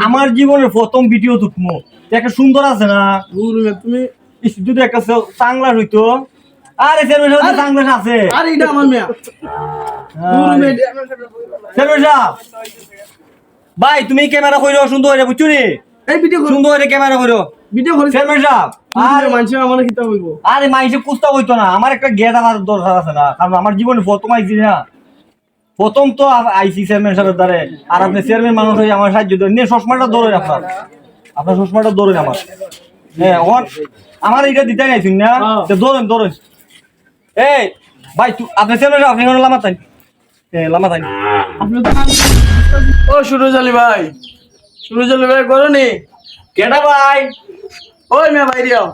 আমার জীবনের প্রথম ভিডিও তুকমো একটা সুন্দর আছে না তুমি যদি একটা সাংলাস হইতো আরে চেয়ারম্যান সাহেব সাংলাস আছে আরে এটা আমার মেয়া চেয়ারম্যান সাহেব ভাই তুমি ক্যামেরা কইরো সুন্দর হইরা বুঝছো নি এই ভিডিও সুন্দর হইরা ক্যামেরা কইরো ভিডিও করে চেয়ারম্যান সাহেব আর মানুষ আমারে কিতা হইব আরে মাইসে কুস্তা হইতো না আমার একটা গেট আমার দরকার আছে না কারণ আমার জীবনে প্রথম আইছি না প্রথম তো আইসি চেয়ারম্যান সাহেবের দ্বারে আর আপনি চেয়ারম্যান মানুষ হয়ে আমার সাহায্য দেন নিয়ে চশমাটা ধরেন আপনার চশমাটা ধরেন আমার হ্যাঁ আমার এটা দিতে নাইছেন না ধরেন এই ভাই আপনি চেয়ারম্যান সাহেব আপনি কোনো লামা তাই লামা তাই আপনি তো ও সুরজ আলী ভাই করো নি কেডা ভাই ওই মেয়া ভাই রিও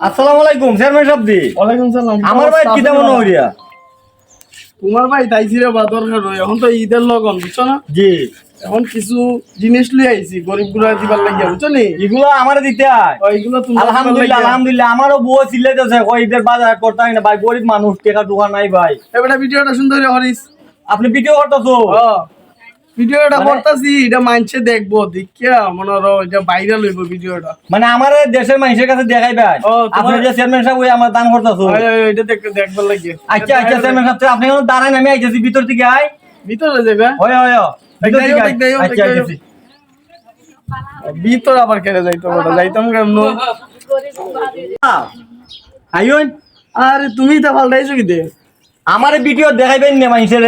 আসসালামু আলাইকুম চেয়ারম্যান সাহেব দি ওয়ালাইকুম সালাম আমার ভাই কি তেমন হইয়া তোমার ভাই তাইছিরে বা দরকার হয় এখন তো ঈদের লগন বুঝছো না জি এখন কিছু জিনিস লই আইছি গরিব গুলা দিবার লাগিয়া বুঝছো নি এগুলো আমারে দিতে হয় এইগুলো তুমি আলহামদুলিল্লাহ আমারও বউ চিল্লাইতেছে ঈদের বাজার করতে হয় না ভাই গরিব মানুষ টাকা টুকা নাই ভাই এবারে ভিডিওটা সুন্দর হরিস আপনি ভিডিও করতেছো ভিডিওটা করতেছি এটা মানছে দেখবো দেখিয়া মনে হলো এটা ভাইরাল হইব ভিডিওটা মানে আমার দেশের মানুষের কাছে দেখাই ভাই আপনি যে চেয়ারম্যান সাহেব ওই আমার দান করতেছো এটা দেখবার লাগে আচ্ছা চেয়ারম্যান সাহেব আপনি এখন দাঁড়ান আমি আইতেছি ভিতর থেকে আই ভিতরে যাবে হয় আচ্ছা আইতেছি ভিতর আবার কেটে যাইতো যাইতাম কেমন আইন আরে তুমি তো পাল্টাইছো কি দে আমার ভিডিও দেখাইবেন না মানুষের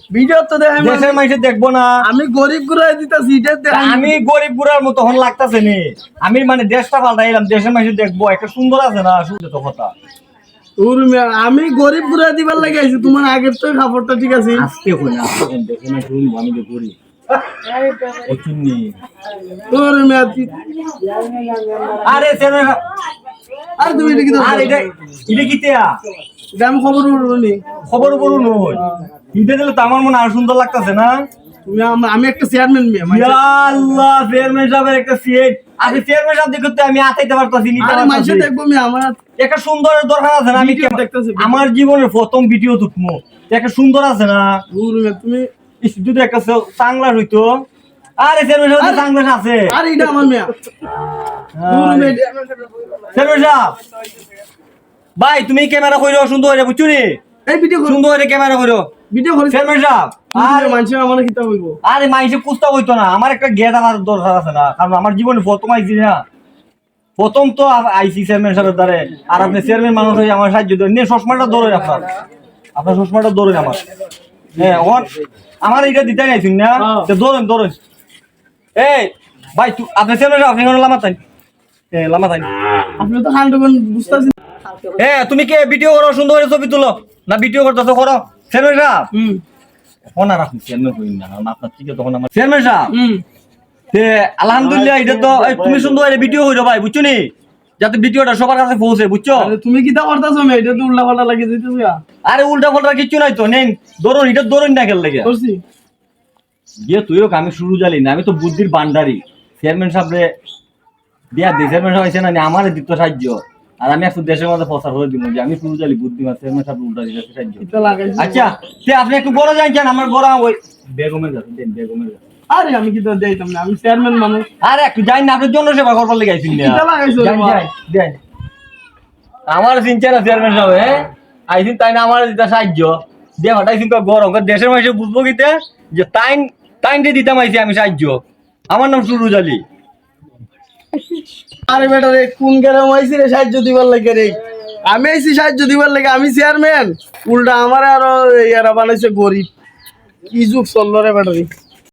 ভিডিও তো দেখাই দেশের মানুষ দেখবো না আমি গরিব গুড়াই দিতাছি এটা আমি গরিব গুড়ার মতো হন লাগতাছে নি আমি মানে দেশটা পাল্টাইলাম দেশের মানুষ দেখবো একটা সুন্দর আছে না শুনতে তো কথা আমি গরিব গুড়াই দিবার লাগে আইছি তোমার আগের তো খাবারটা ঠিক আছে আজকে কই না আজকে কোন দেখে না শুনবো আমি যে গরিব ও চিনি তোর মেয়া আরে সেনা আর তুমি এটা কি আর এটা কি তেয়া আমি খবর বলনি খবর বলুন নই ঈদে দিলে তো আমার মনে আর সুন্দর লাগতাছে না তুমি আমি একটা চেয়ারম্যান মেয়ে ইয়া আল্লাহ চেয়ারম্যান সাহেবের একটা সিট আরে চেয়ারম্যান সাহেব দেখতে আমি আতাইতে পারতাছি নি আরে মানুষ দেখবো আমি আমার একটা সুন্দর দরকার আছে না আমি দেখতেছি আমার জীবনের প্রথম ভিডিও তুকমো একটা সুন্দর আছে না তুমি যদি একটা সাংলাস হইতো আরে চেয়ারম্যান সাহেব সাংলাস আছে আরে এটা আমার মেয়া চেয়ারম্যান সাহেব ভাই তুমি ক্যামেরা কইরো সুন্দর হইরা বুঝছো নি এই ভিডিও সুন্দর হইরা ক্যামেরা কইরো ভিডিও করে চেয়ারম্যান সাহেব আর মানুষ আমারে কিতা হইব আরে মাইসে কুস্তা হইতো না আমার একটা গেট আমার দরকার আছে না কারণ আমার জীবনে প্রথম আইছি না প্রথম তো আইসি চেয়ারম্যান সাহেবের দ্বারে আর আপনি চেয়ারম্যান মানুষ হয়ে আমার সাহায্য দেন নিয়ে চশমাটা ধরেন আপনার চশমাটা ধরেন হ্যাঁ আমার এটা দিতে নাইছেন না ধরেন এই ভাই আপনি চেয়ারম্যান সাহেব আপনি কোনো লামা তাই লামা তাই আপনি তো হান্ডবেন বুঝতাছি হ্যাঁ তুমি কে ভিডিও করো সুন্দর করে ছবি তুলো না ভিডিও করতেছো করো চেয়ারম্যান সাহেব তখন আর আপনি চেয়ারম্যান হইন না কারণ আপনার থেকে তখন আমার চেয়ারম্যান সাহেব আলহামদুলিল্লাহ এটা তো তুমি সুন্দর ভিডিও হইলো ভাই বুঝছো নি যাতে ভিডিওটা সবার কাছে পৌঁছে বুঝছো তুমি কি তা করতেছো মে এটা তো উল্টা পাল্টা লাগিয়ে দিতেছ আরে উল্টা পাল্টা কিছু নাই তো নেন ধরুন এটা ধরুন না খেল লাগে করছি গিয়ে তুইও আমি শুরু জানি না আমি তো বুদ্ধির বান্ডারি চেয়ারম্যান সাহেবরে দিয়া দি চেয়ারম্যান সাহেব না আমার দিত সাহায্য আর আমি একটু দেশের মধ্যে প্রচার করে দিব যে আমি শুরু জানি বুদ্ধিমান চেয়ারম্যান সাহেব উল্টা দিতে সাহায্য আচ্ছা সে আপনি একটু বড় যাইছেন আমার বড় ওই বেগমের কাছে দেন বেগমের কাছে আরে আমি কি তো দেইতাম না আমি চেয়ারম্যান মানুষ আরে একটু যাই না আপনার জন্য সেবা করবার লেগে আইছেন না আমার চিন্তা না চেয়ারম্যান সাহেব আইছেন তাই না আমার দিতে সাহায্য দিয়ে হঠাইছেন গরম দেশের মানুষ বুঝবো কিতে যে টাইম দিয়ে দিতাম আইছি আমি সাহায্য আমার নাম সুরুজ আলী আরে বেটা রে কোন গ্রাম আইছি রে সাহায্য দিবার লাগে রে আমি আইছি সাহায্য দিবার লাগে আমি চেয়ারম্যান উল্টা আমার আরো ইয়ারা বানাইছে গরিব কি যুগ চললো রে বেটা রে